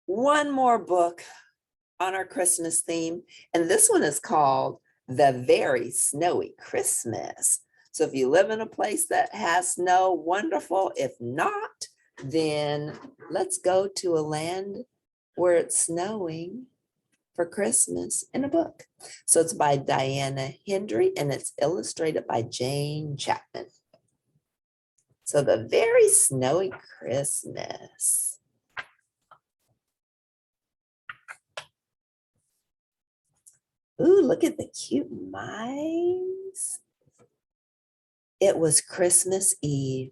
one more book on our Christmas theme, and this one is called The Very Snowy Christmas. So if you live in a place that has snow, wonderful. If not, then let's go to a land where it's snowing for Christmas in a book. So it's by Diana Hendry and it's illustrated by Jane Chapman. So The Very Snowy Christmas. Ooh, look at the cute mice. It was Christmas Eve.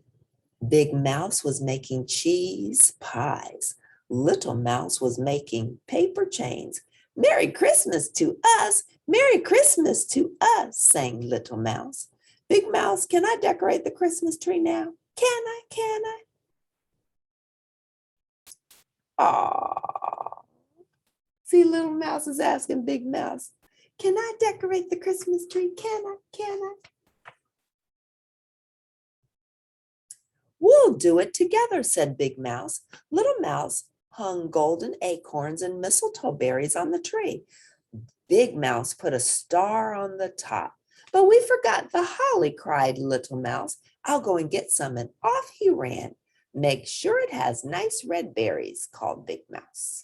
Big Mouse was making cheese pies. Little Mouse was making paper chains. Merry Christmas to us. Merry Christmas to us, sang Little Mouse. Big Mouse, can I decorate the Christmas tree now? Can I? Can I? Aww. See, Little Mouse is asking Big Mouse, can I decorate the Christmas tree? Can I? Can I? We'll do it together, said Big Mouse. Little Mouse hung golden acorns and mistletoe berries on the tree. Big Mouse put a star on the top. But we forgot the holly, cried Little Mouse. I'll go and get some, and off he ran. Make sure it has nice red berries, called Big Mouse.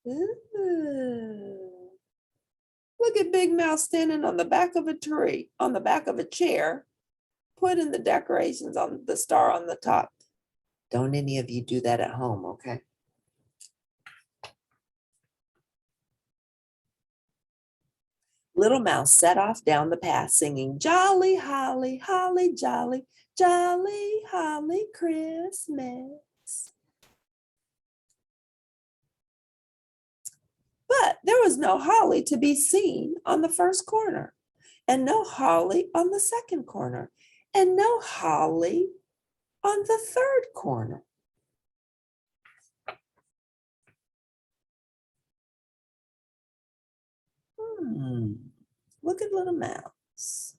Ooh. Look at Big Mouse standing on the back of a tree, on the back of a chair, putting the decorations on the star on the top. Don't any of you do that at home, okay? Little Mouse set off down the path singing, Jolly, holly, holly, jolly, jolly, holly Christmas. But there was no holly to be seen on the first corner, and no holly on the second corner, and no holly on the third corner. Look at Little Mouse.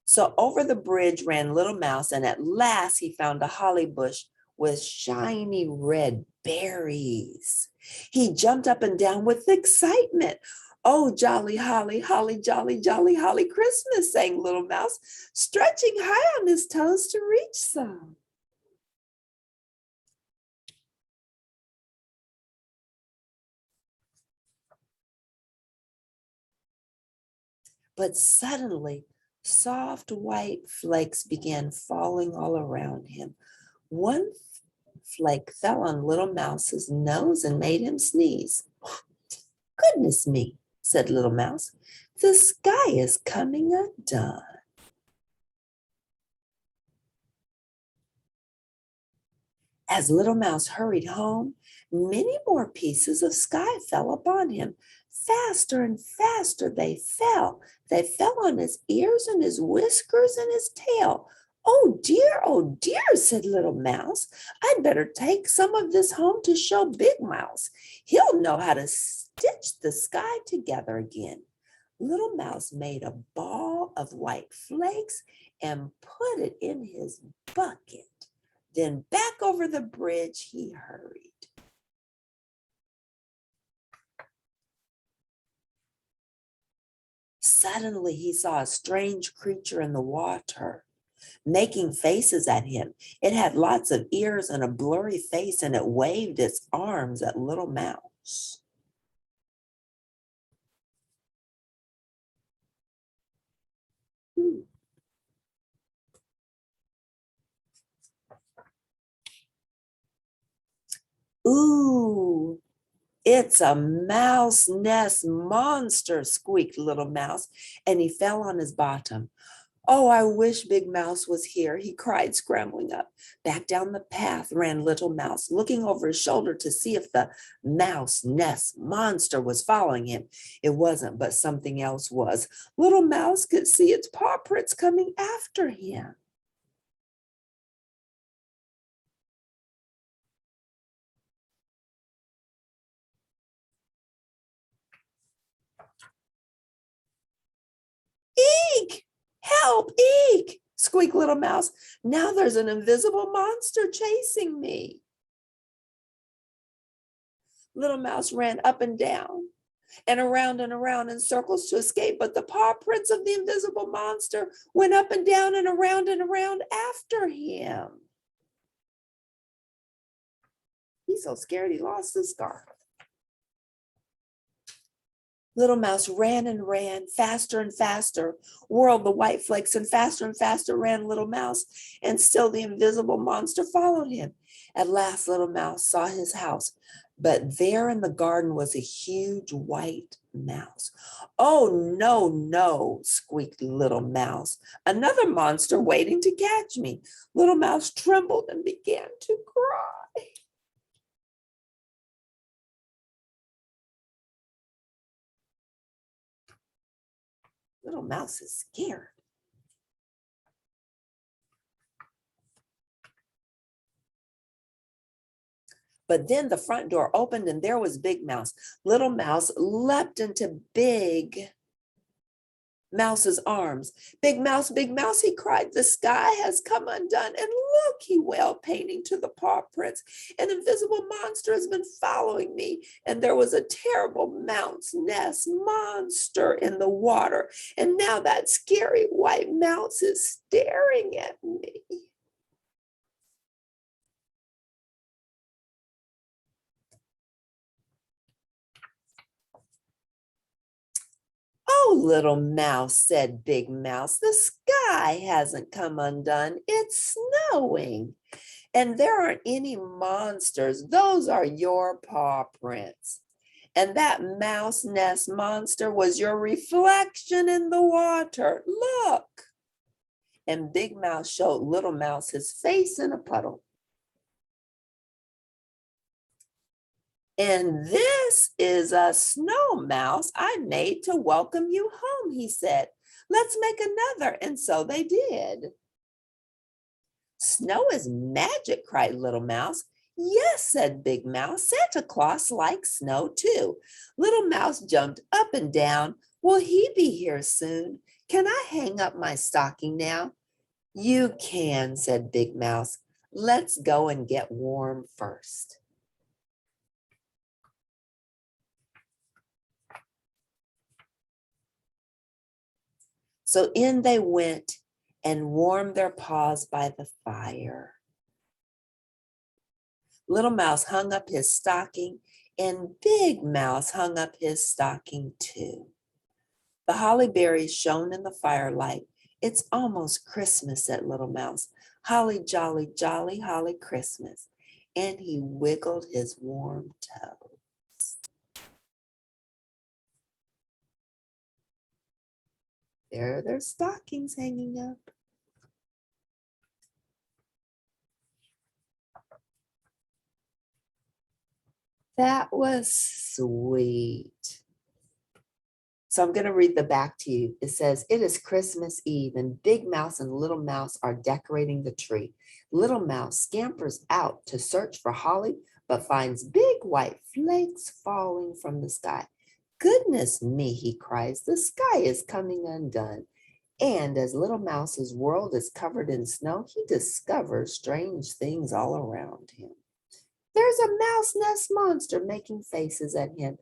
So over the bridge ran Little Mouse, and at last he found a holly bush with shiny red berries. He jumped up and down with excitement. Oh, jolly holly, holly, jolly, jolly, holly Christmas, sang Little Mouse, stretching high on his toes to reach some. But suddenly, soft white flakes began falling all around him. One flake fell on Little Mouse's nose and made him sneeze. Goodness me, said Little Mouse, the sky is coming undone. As Little Mouse hurried home, many more pieces of sky fell upon him. Faster and faster they fell. They fell on his ears and his whiskers and his tail. Oh dear, said Little Mouse. I'd better take some of this home to show Big Mouse. He'll know how to stitch the sky together again. Little Mouse made a ball of white flakes and put it in his bucket. Then back over the bridge he hurried. Suddenly he saw a strange creature in the water, making faces at him. It had lots of ears and a blurry face, and it waved its arms at Little Mouse. Ooh, it's a mouse nest monster, squeaked Little Mouse, and he fell on his bottom. Oh, I wish Big Mouse was here, he cried, scrambling up. Back down the path ran Little Mouse, looking over his shoulder to see if the mouse nest monster was following him. It wasn't, but something else was. Little Mouse could see its paw prints coming after him. Eek! Help! Eek! squeaked little mouse. Now there's an invisible monster chasing me. Little mouse ran up and down and around in circles to escape, but the paw prints of the invisible monster went up and down and around after him. He's so scared he lost his scarf. Little mouse ran and ran, faster and faster, whirled the white flakes, and faster ran little mouse, and still the invisible monster followed him. At last, little mouse saw his house, but there in the garden was a huge white mouse. Oh, no, no, squeaked little mouse. Another monster waiting to catch me. Little mouse trembled and began to cry. Little mouse is scared. But then the front door opened and there was Big Mouse. Little Mouse leapt into Big Mouse's arms. Big Mouse, he cried, the sky has come undone. And look, he wailed, pointing to the paw prints. An invisible monster has been following me. And there was a terrible mouse nest monster in the water. And now that scary white mouse is staring at me. Oh, little mouse, said Big Mouse, the sky hasn't come undone. It's snowing. And there aren't any monsters. Those are your paw prints. And that mouse nest monster was your reflection in the water. Look. And Big Mouse showed Little Mouse his face in a puddle. And this is a snow mouse I made to welcome you home, he said. Let's make another. And so they did. Snow is magic, cried Little Mouse. Yes, said Big Mouse. Santa Claus likes snow too. Little Mouse jumped up and down. Will he be here soon? Can I hang up my stocking now? You can, said Big Mouse. Let's go and get warm first. So in they went and warmed their paws by the fire. Little Mouse hung up his stocking and Big Mouse hung up his stocking too. The holly berries shone in the firelight. It's almost Christmas, said Little Mouse. Holly jolly, jolly, holly Christmas. And he wiggled his warm toe. There are their stockings hanging up. That was sweet. So I'm going to read the back to you. It says, it is Christmas Eve and Big Mouse and Little Mouse are decorating the tree. Little Mouse scampers out to search for holly, but finds big white flakes falling from the sky. Goodness me, he cries, the sky is coming undone. And as Little Mouse's world is covered in snow, he discovers strange things all around him. There's a mouse nest monster making faces at him.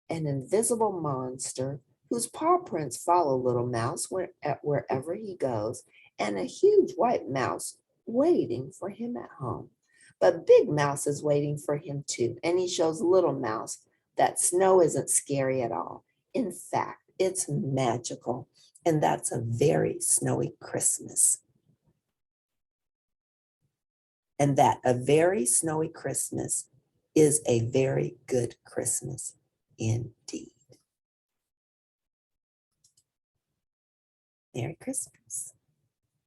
An invisible monster whose paw prints follow Little Mouse wherever he goes, and a huge white mouse waiting for him at home. But Big Mouse is waiting for him too, and he shows Little Mouse that snow isn't scary at all. In fact, it's magical, and that's a very snowy Christmas. And that a very snowy Christmas is a very good Christmas indeed. Merry Christmas.